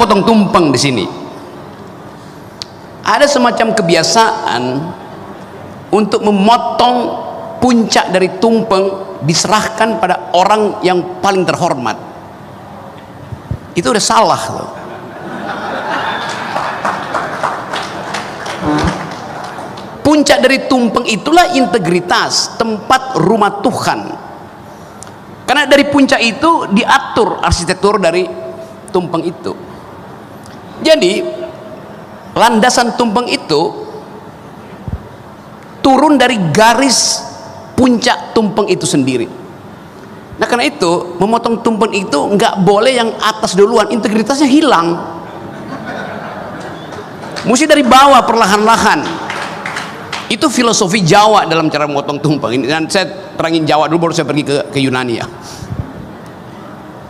potong tumpeng di sini. Ada semacam kebiasaan untuk memotong puncak dari tumpeng diserahkan pada orang yang paling terhormat. Itu udah salah loh. Puncak dari tumpeng itulah integritas, tempat rumah Tuhan. Karena dari puncak itu diatur arsitektur dari tumpeng itu. Jadi landasan tumpeng itu turun dari garis puncak tumpeng itu sendiri. Nah karena itu memotong tumpeng itu nggak boleh yang atas duluan, integritasnya hilang. Mesti dari bawah perlahan-lahan. Itu filosofi Jawa dalam cara memotong tumpeng ini. Dan saya terangin Jawa dulu baru saya pergi ke Yunani ya.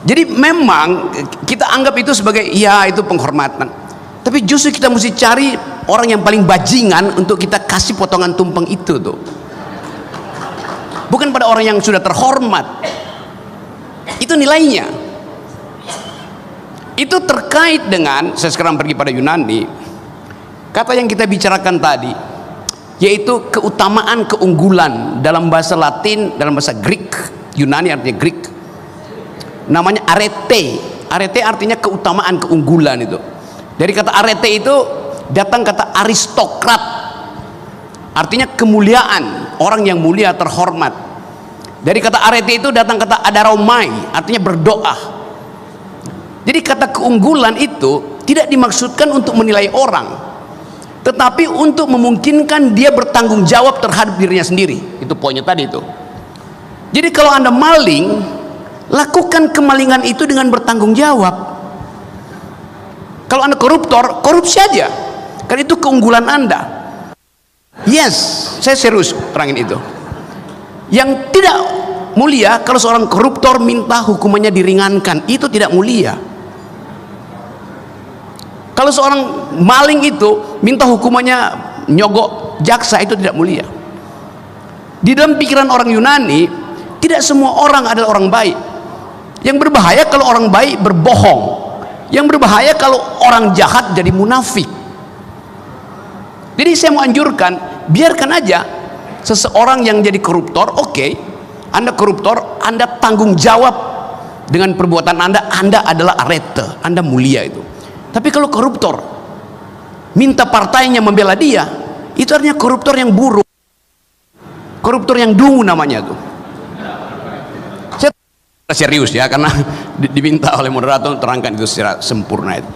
Jadi memang kita anggap itu sebagai ya itu penghormatan. Tapi justru kita mesti cari orang yang paling bajingan untuk kita kasih potongan tumpeng itu tuh. Bukan pada orang yang sudah terhormat. Itu nilainya. Itu terkait dengan, saya sekarang pergi pada Yunani. Kata yang kita bicarakan tadi, yaitu keutamaan, keunggulan dalam bahasa Latin, dalam bahasa Greek, Yunani artinya Greek, namanya arete. Arete artinya keutamaan, keunggulan itu. Dari kata arete itu datang kata aristokrat, artinya kemuliaan, orang yang mulia, terhormat. Dari kata arete itu datang kata adaromai, artinya berdoa. Jadi kata keunggulan itu tidak dimaksudkan untuk menilai orang, tetapi untuk memungkinkan dia bertanggung jawab terhadap dirinya sendiri. Itu poinnya tadi itu. Jadi kalau Anda maling, lakukan kemalingan itu dengan bertanggung jawab. Kalau Anda koruptor, korupsi aja, karena itu keunggulan Anda. Yes, saya serius terangin itu. Yang tidak mulia kalau seorang koruptor minta hukumannya diringankan, itu tidak mulia. Kalau seorang maling itu minta hukumannya nyogok jaksa, itu tidak mulia. Di dalam pikiran orang Yunani, tidak semua orang adalah orang baik. Yang berbahaya kalau orang baik berbohong. Yang berbahaya kalau orang jahat jadi munafik. Jadi saya mau anjurkan, biarkan aja seseorang yang jadi koruptor. Oke, Anda koruptor, Anda tanggung jawab dengan perbuatan Anda adalah arete, Anda mulia itu. Tapi kalau koruptor minta partainya membela dia, itu artinya koruptor yang buruk, koruptor yang dungu namanya tuh. Saya serius ya, karena diminta oleh moderator terangkan itu secara sempurna itu.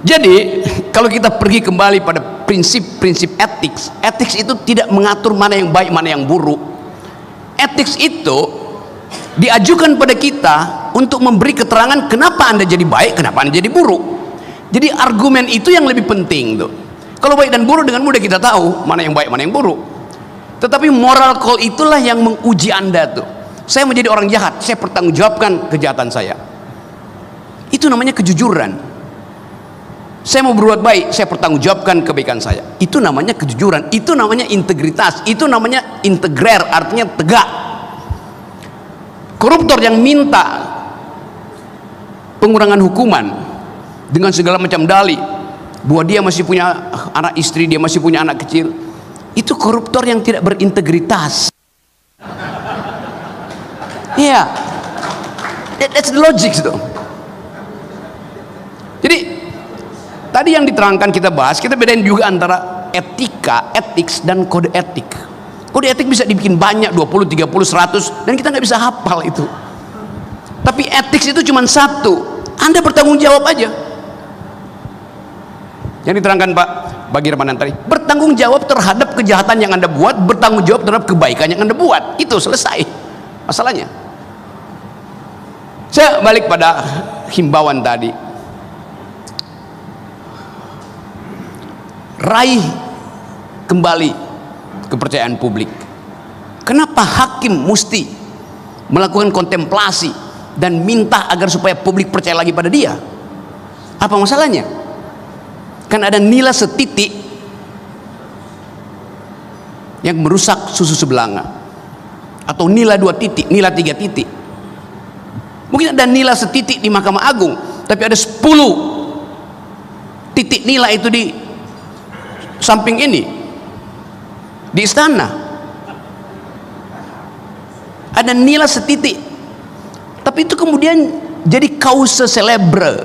Jadi kalau kita pergi kembali pada prinsip-prinsip etik, etik itu tidak mengatur mana yang baik mana yang buruk. Etik itu diajukan pada kita untuk memberi keterangan kenapa Anda jadi baik, kenapa Anda jadi buruk. Jadi argumen itu yang lebih penting tuh. Kalau baik dan buruk dengan mudah kita tahu mana yang baik mana yang buruk. Tetapi moral call itulah yang menguji Anda tuh. Saya menjadi orang jahat, saya pertanggungjawabkan kejahatan saya. Itu namanya kejujuran. Saya mau berbuat baik, saya pertanggungjawabkan kebaikan saya. Itu namanya kejujuran, itu namanya integritas, itu namanya integrer, artinya tegak. Koruptor yang minta pengurangan hukuman dengan segala macam dalih bahwa dia masih punya anak istri, dia masih punya anak kecil, itu koruptor yang tidak berintegritas. Iya, that's the logic itu. Jadi tadi yang diterangkan kita bahas, kita bedain juga antara etika, etik dan kode etik. Kode etik bisa dibikin banyak, 20, 30, 100, dan kita nggak bisa hafal itu. Tapi etik itu cuma satu, Anda bertanggung jawab aja. Yang diterangkan Pak Bagirmanan tadi, bertanggung jawab terhadap kejahatan yang Anda buat, bertanggung jawab terhadap kebaikan yang Anda buat. Itu selesai masalahnya. Saya balik pada himbauan tadi. Raih kembali kepercayaan publik. Kenapa hakim mesti melakukan kontemplasi dan minta agar supaya publik percaya lagi pada dia? Apa masalahnya? Kan ada nila setitik yang merusak susu sebelanga, atau nila 2 titik, nila 3 titik. Mungkin ada nila setitik di Mahkamah Agung, tapi ada 10 titik nilai itu di samping ini, di istana ada nilai setitik, tapi itu kemudian jadi causa celebre,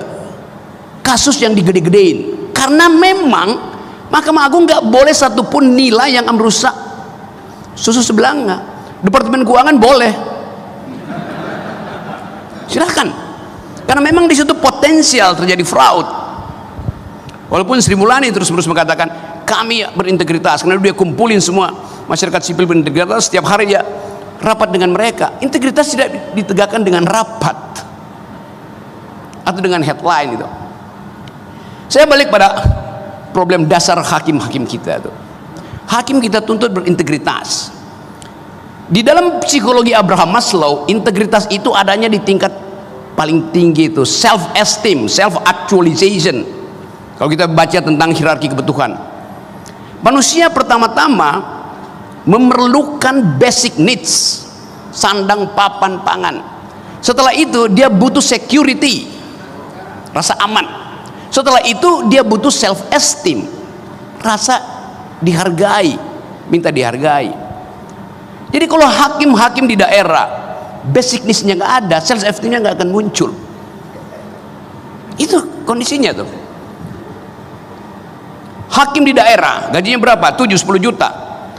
kasus yang digede-gedein, karena memang Mahkamah Agung nggak boleh satupun nilai yang merusak susu sebelanga. Departemen Keuangan boleh, silahkan, karena memang di situ potensial terjadi fraud. Walaupun Sri Mulyani terus-menerus mengatakan kami berintegritas, karena dia kumpulin semua masyarakat sipil berintegritas, setiap hari dia rapat dengan mereka. Integritas tidak ditegakkan dengan rapat atau dengan headline itu. Saya balik pada problem dasar hakim-hakim kita itu. Hakim kita tuntut berintegritas. Di dalam psikologi Abraham Maslow, integritas itu adanya di tingkat paling tinggi, itu self esteem, self actualization. Kalau kita baca tentang hierarki kebutuhan, manusia pertama-tama memerlukan basic needs, sandang, papan, pangan. Setelah itu dia butuh security, rasa aman. Setelah itu dia butuh self esteem, rasa dihargai, minta dihargai. Jadi kalau hakim-hakim di daerah basic needs-nya nggak ada, self esteem-nya nggak akan muncul. Itu kondisinya tuh. Hakim di daerah gajinya berapa? 7-10 juta,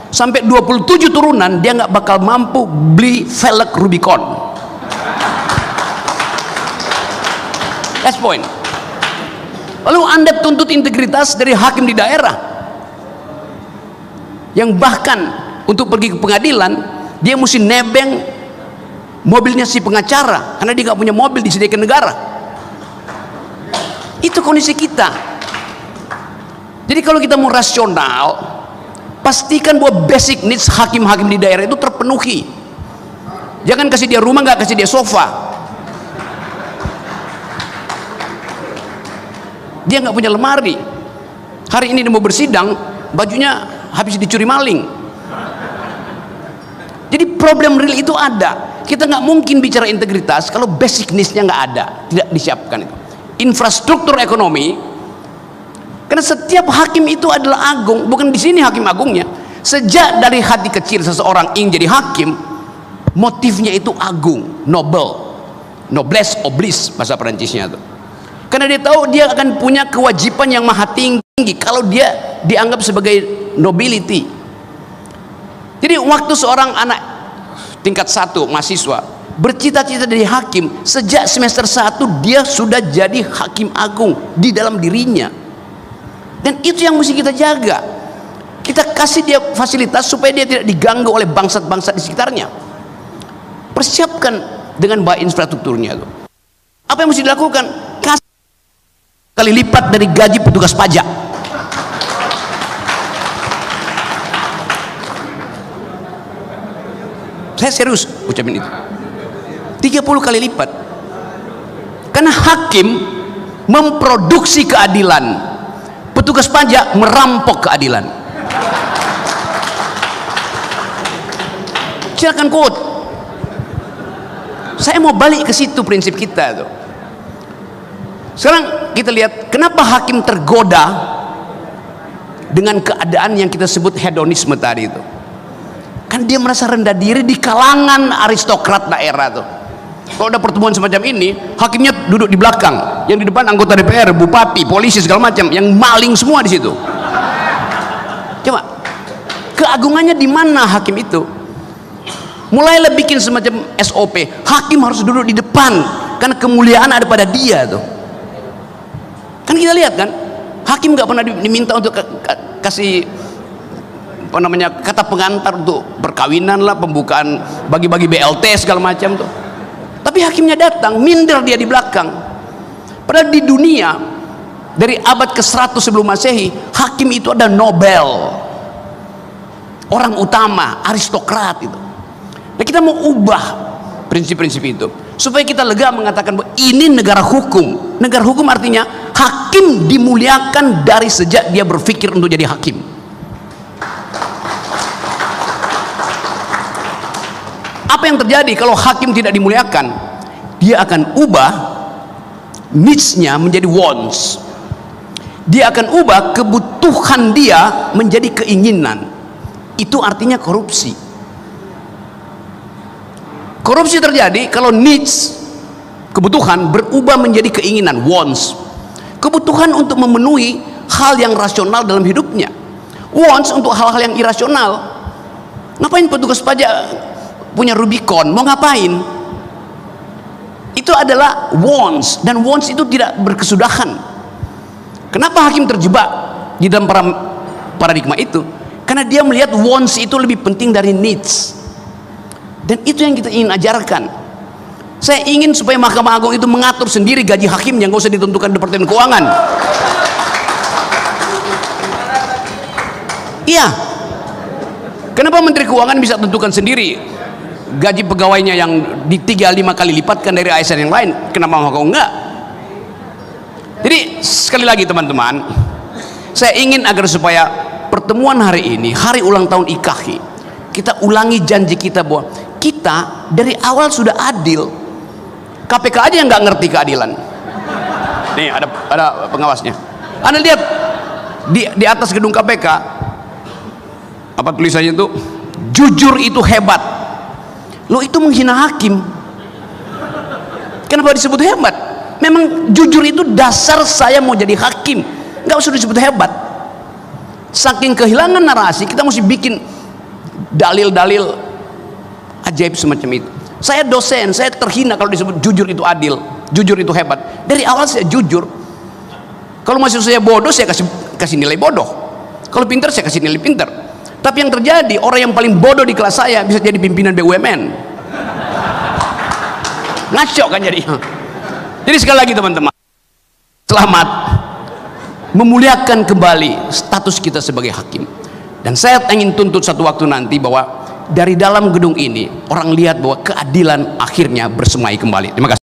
sampai 27 turunan dia nggak bakal mampu beli velg Rubicon. That's point. Lalu Anda tuntut integritas dari hakim di daerah yang bahkan untuk pergi ke pengadilan dia mesti nebeng mobilnya si pengacara karena dia nggak punya mobil disediakan negara. Itu kondisi kita. Jadi kalau kita mau rasional, pastikan bahwa basic needs hakim-hakim di daerah itu terpenuhi. Jangan kasih dia rumah, nggak kasih dia sofa. Dia nggak punya lemari. Hari ini dia mau bersidang, bajunya habis dicuri maling. Jadi problem real itu ada. Kita nggak mungkin bicara integritas kalau basic needs-nya nggak ada, tidak disiapkan itu. Infrastruktur ekonomi, karena setiap hakim itu adalah agung, bukan di sini hakim agungnya. Sejak dari hati kecil seseorang ingin jadi hakim, motifnya itu agung, noble, noblesse oblige bahasa Perancisnya itu. Karena dia tahu dia akan punya kewajiban yang maha tinggi kalau dia dianggap sebagai nobility. Jadi waktu seorang anak tingkat 1 mahasiswa bercita-cita jadi hakim, sejak semester 1 dia sudah jadi hakim agung di dalam dirinya. Dan itu yang mesti kita jaga. Kita kasih dia fasilitas supaya dia tidak diganggu oleh bangsat-bangsat di sekitarnya. Persiapkan dengan baik infrastrukturnya itu. Apa yang mesti dilakukan? Kasih kali lipat dari gaji petugas pajak. Saya serius ucapin itu. 30 kali lipat. Karena hakim memproduksi keadilan, petugas pajak merampok keadilan. Silakan quote. Saya mau balik ke situ prinsip kita tuh. Sekarang kita lihat kenapa hakim tergoda dengan keadaan yang kita sebut hedonisme tadi itu. Kan dia merasa rendah diri di kalangan aristokrat daerah tuh. Kalau ada pertemuan semacam ini, hakimnya duduk di belakang, yang di depan anggota DPR, bupati, polisi segala macam, yang maling semua di situ. Coba, keagungannya di mana hakim itu? Mulailah bikin semacam SOP, hakim harus duduk di depan, karena kemuliaan ada pada dia tuh. Kan kita lihat kan, hakim nggak pernah diminta untuk kasih apa namanya kata pengantar untuk perkawinan lah, pembukaan bagi-bagi BLT segala macam tuh. Tapi hakimnya datang, minder dia di belakang. Padahal di dunia dari abad ke-100 sebelum Masehi, hakim itu ada Nobel, orang utama, aristokrat itu. Nah, kita mau ubah prinsip-prinsip itu supaya kita lega mengatakan bahwa ini negara hukum. Negara hukum artinya hakim dimuliakan dari sejak dia berpikir untuk jadi hakim. Apa yang terjadi kalau hakim tidak dimuliakan? Dia akan ubah needs-nya menjadi wants. Dia akan ubah kebutuhan dia menjadi keinginan. Itu artinya korupsi. Korupsi terjadi kalau needs, kebutuhan, berubah menjadi keinginan, wants. Kebutuhan untuk memenuhi hal yang rasional dalam hidupnya, wants untuk hal-hal yang irasional. Ngapain petugas pajak punya Rubicon? Mau ngapain? Itu adalah wants, dan wants itu tidak berkesudahan. Kenapa hakim terjebak di dalam paradigma itu? Karena dia melihat wants itu lebih penting dari needs. Dan itu yang kita ingin ajarkan. Saya ingin supaya Mahkamah Agung itu mengatur sendiri gaji hakimnya, nggak usah ditentukan Departemen Keuangan. Iya. Kenapa Menteri Keuangan bisa tentukan sendiri gaji pegawainya yang di 3-5 kali lipatkan dari ASN yang lain? Kenapa Mahkamah Agung enggak? Jadi sekali lagi teman-teman, saya ingin agar supaya pertemuan hari ini, hari ulang tahun IKAHI, kita ulangi janji kita bahwa kita dari awal sudah adil. KPK aja yang nggak ngerti keadilan. Nih ada pengawasnya. Anda lihat di atas gedung KPK apa tulisannya itu? Jujur itu hebat. Loh, itu menghina hakim. Kenapa disebut hebat? Memang jujur itu dasar saya mau jadi hakim. Nggak usah disebut hebat. Saking kehilangan narasi, kita mesti bikin dalil-dalil ajaib semacam itu. Saya dosen, saya terhina kalau disebut jujur itu adil, jujur itu hebat. Dari awal saya jujur. Kalau masih saya bodoh, saya kasih nilai bodoh. Kalau pintar, saya kasih nilai pintar. Tapi yang terjadi, orang yang paling bodoh di kelas saya bisa jadi pimpinan BUMN. Ngaco kan jadi. Jadi sekali lagi teman-teman, selamat memuliakan kembali status kita sebagai hakim. Dan saya ingin tuntut satu waktu nanti bahwa dari dalam gedung ini orang lihat bahwa keadilan akhirnya bersemai kembali. Terima kasih.